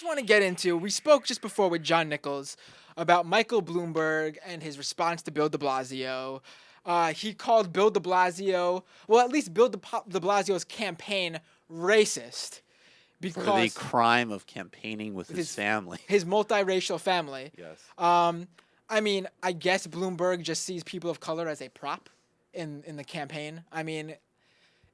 just want to get into, we spoke just before with John Nichols about Michael Bloomberg and his response to Bill de Blasio. He called Bill de Blasio, well, at least Bill de Blasio's campaign racist For the because crime of campaigning with his family. his multiracial family. Yes. I mean, I guess Bloomberg just sees people of color as a prop in the campaign. I mean,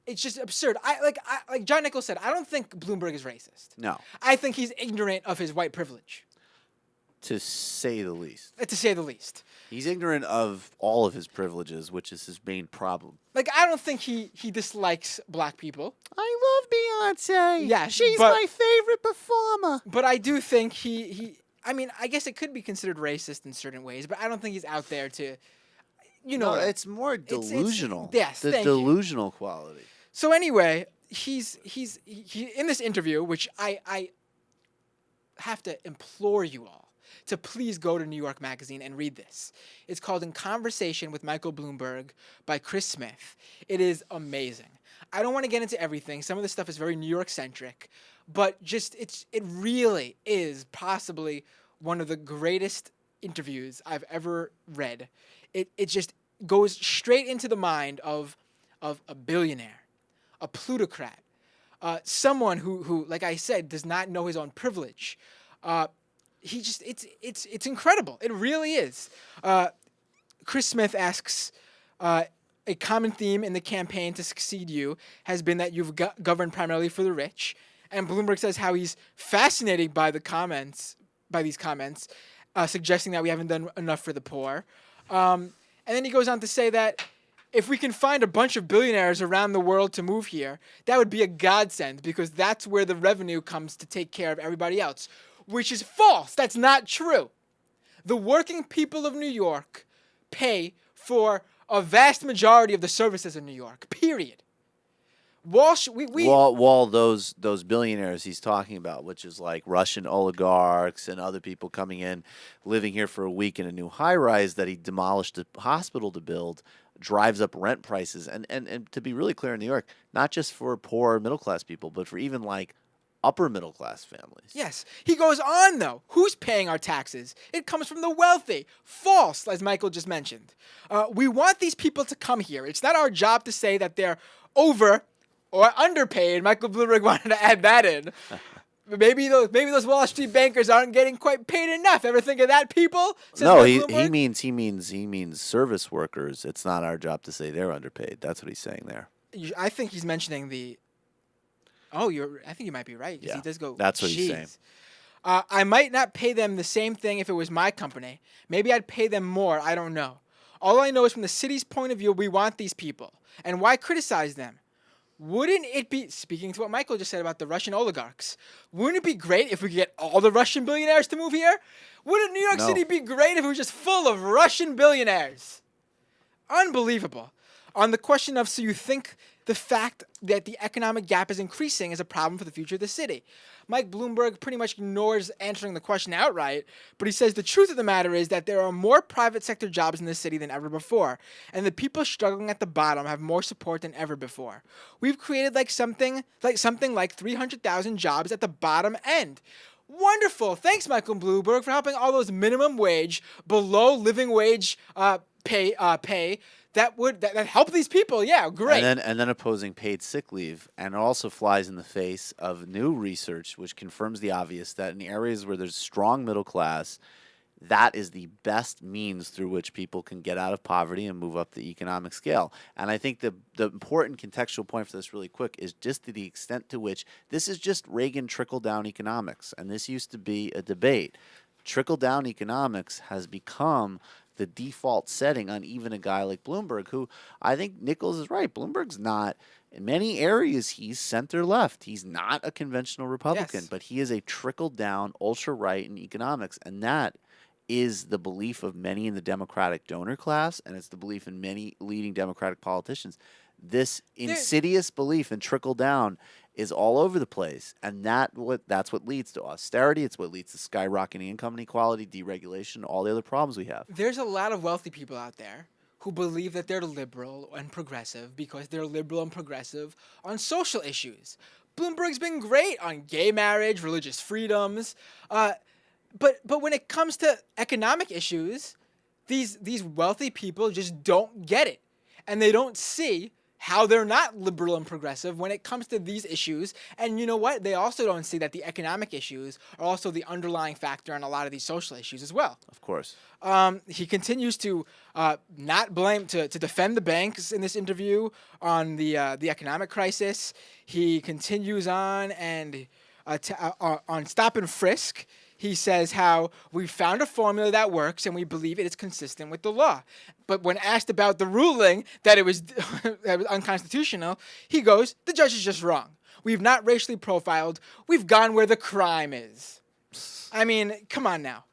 it's just absurd. Like John Nichols said, I don't think Bloomberg is racist. No. I think he's ignorant of his white privilege, To say the least. to say the least. He's ignorant of all of his privileges, which is his main problem. Like, I don't think he dislikes black people. I love Beyonce. Yeah, She's but- my favorite performer. But I do think I mean, I guess it could be considered racist in certain ways, but I don't think he's out there to, No, it's more delusional. Yes, the thank you. delusional quality. So anyway, he's in this interview, which I have to implore you all to please go to New York Magazine and read this. It's called In Conversation with Michael Bloomberg by Chris Smith. It is amazing. I don't want to get into everything. Some of this stuff is very New York centric, but just it really is possibly one of the greatest interviews I've ever read. It just goes straight into the mind of a billionaire, a plutocrat, someone who, like I said, does not know his own privilege. It's incredible. It really is. Chris Smith asks, a common theme in the campaign to succeed you has been that you've governed primarily for the rich. And Bloomberg says how he's fascinated by these comments, suggesting that we haven't done enough for the poor. And then he goes on to say that if we can find a bunch of billionaires around the world to move here, that would be a godsend because that's where the revenue comes to take care of everybody else, which is false. That's not true. The working people of New York pay for a vast majority of the services in New York, period. Wall those billionaires he's talking about, which is like Russian oligarchs and other people coming in, living here for a week in a new high-rise that he demolished a hospital to build, drives up rent prices. And to be really clear in New York, not just for poor middle-class people, but for even like upper middle-class families. Yes. He goes on, though. Who's paying our taxes? It comes from the wealthy. False, as Michael just mentioned. We want these people to come here. It's not our job to say that they're over or underpaid. Michael Bloomberg wanted to add that in. Maybe those Wall Street bankers aren't getting quite paid enough. Ever think of that, people? Says No, he Bloomberg. means service workers. It's not our job to say they're underpaid. That's what he's saying there. I think he's mentioning the... Oh, I think you might be right. Yeah, he does go, that's what he's saying. I might not pay them the same thing if it was my company. Maybe I'd pay them more. I don't know. All I know is from the city's point of view, we want these people. And why criticize them? Wouldn't it be, speaking to what Michael just said about the Russian oligarchs, wouldn't it be great if we could get all the Russian billionaires to move here? Wouldn't New York City be great if it was just full of Russian billionaires? Unbelievable. On the question of, so you think the fact that the economic gap is increasing is a problem for the future of the city? Mike Bloomberg pretty much ignores answering the question outright, but he says the truth of the matter is that there are more private sector jobs in the city than ever before, and the people struggling at the bottom have more support than ever before. We've created something like 300,000 jobs at the bottom end. Wonderful. Thanks, Michael Bloomberg, for helping all those minimum wage, below living wage pay that help these people. Yeah, great. And then opposing paid sick leave, and it also flies in the face of new research which confirms the obvious that in areas where there's strong middle class, that is the best means through which people can get out of poverty and move up the economic scale. And I think the important contextual point for this really quick is just to the extent to which this is just Reagan trickle-down economics, and this used to be a debate. Trickle-down economics has become the default setting on even a guy like Bloomberg, who I think Nichols is right. Bloomberg's not, in many areas, he's center-left. He's not a conventional Republican, but he is a trickle-down, ultra-right in economics, and that is the belief of many in the Democratic donor class, and it's the belief in many leading Democratic politicians. This insidious belief in trickle-down is all over the place, and that's what leads to austerity. It's what leads to skyrocketing income inequality, deregulation, all the other problems we have. There's a lot of wealthy people out there who believe that they're liberal and progressive because they're liberal and progressive on social issues. Bloomberg's been great on gay marriage, religious freedoms, but when it comes to economic issues, these wealthy people just don't get it, and they don't see how they're not liberal and progressive when it comes to these issues. And you know what? They also don't see that the economic issues are also the underlying factor in a lot of these social issues as well. Of course. He continues to not blame to defend the banks in this interview on the economic crisis. He continues on and on stop and frisk. He says how we found a formula that works and we believe it is consistent with the law. But when asked about the ruling that it was, that was unconstitutional, he goes, the judge is just wrong. We've not racially profiled. We've gone where the crime is. I mean, come on now.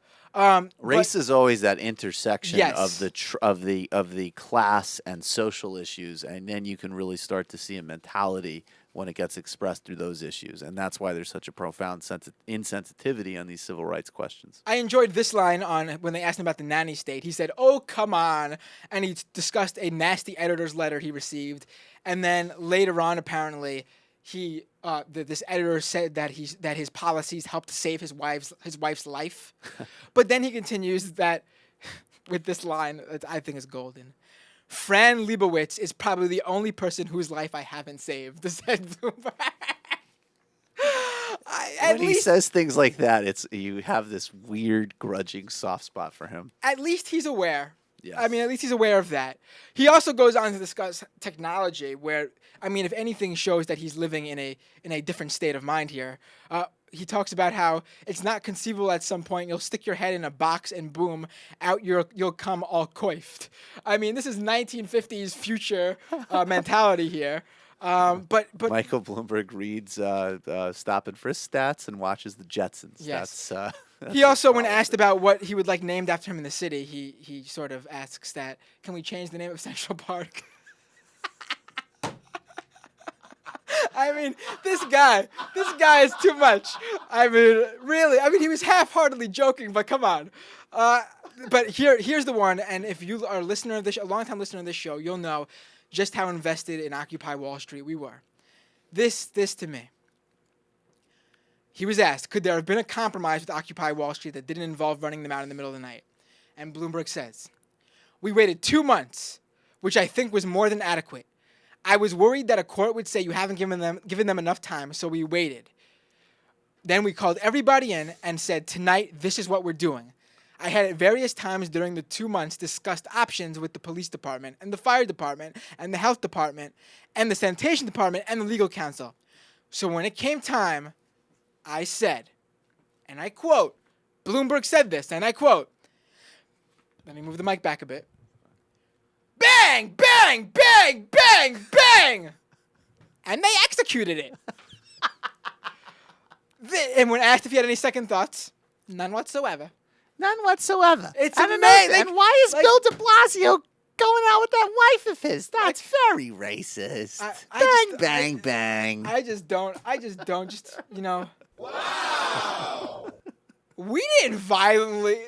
Race is always that intersection Yes. of the class and social issues, and then you can really start to see a mentality when it gets expressed through those issues, and that's why there's such a profound insensitivity on these civil rights questions. I enjoyed this line on when they asked him about the nanny state. He said, "Oh, come on," and he discussed a nasty editor's letter he received, and then later on, apparently, this editor said that his policies helped save his wife's life, but then he continues that with this line that I think is golden. Fran Lebowitz is probably the only person whose life I haven't saved. Said Bloomberg. When he says things like that, you have this weird, grudging soft spot for him. At least he's aware. Yes. I mean, at least he's aware of that. He also goes on to discuss technology, where, I mean, if anything shows that he's living in a different state of mind here. He talks about how it's not conceivable at some point you'll stick your head in a box and boom, out you'll come all coiffed. I mean, this is 1950s future mentality here. But Michael Bloomberg reads stop and frisk stats and watches the Jetsons. Yes. That's he also, when asked about what he would like named after him in the city, he sort of asks that, can we change the name of Central Park? I mean, this guy is too much. I mean, really. I mean, he was half-heartedly joking, but come on. But here's the one, and if you are a long-time listener of this show, you'll know just how invested in Occupy Wall Street we were. This to me. He was asked, could there have been a compromise with Occupy Wall Street that didn't involve running them out in the middle of the night? And Bloomberg says, we waited 2 months, which I think was more than adequate. I was worried that a court would say you haven't given them enough time, so we waited. Then we called everybody in and said, tonight, this is what we're doing. I had at various times during the 2 months discussed options with the police department and the fire department and the health department and the sanitation department and the legal counsel. So when it came time, I said, and I quote, Bloomberg said this, and I quote, let me move the mic back a bit. Bang, bang, bang, bang, bang! And they executed it. And when asked if he had any second thoughts, none whatsoever. none whatsoever. It's and amazing. And why is Bill de Blasio going out with that wife of his? That's very racist. Bang. I just don't, you know. Wow. We didn't violently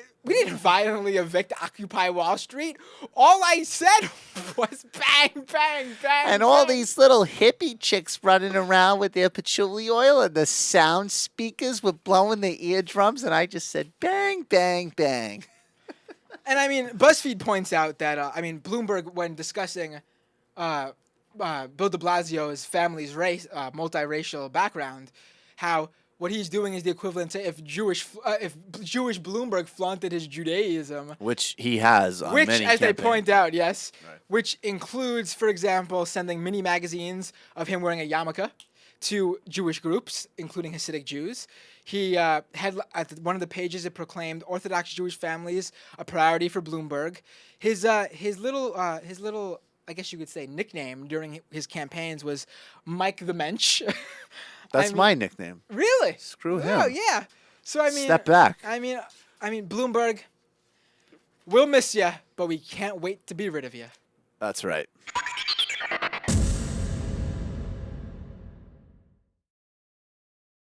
evict Occupy Wall Street. All I said was bang, bang, bang. And all these little hippie chicks running around with their patchouli oil and the sound speakers were blowing their eardrums, and I just said bang, bang, bang. And I mean, BuzzFeed points out that Bloomberg, when discussing Bill de Blasio's family's multiracial background, how what he's doing is the equivalent to if Jewish Bloomberg flaunted his Judaism, which he has on many campaigns. They point out, yes, right. Which includes, for example, sending mini magazines of him wearing a yarmulke to Jewish groups, including Hasidic Jews. He had at one of the pages it proclaimed Orthodox Jewish families a priority for Bloomberg. His little I guess you could say nickname during his campaigns was Mike the Mensch. That's my nickname. Really? Screw him. Oh yeah. So I mean, step back. I mean, Bloomberg, we'll miss you, but we can't wait to be rid of you. That's right.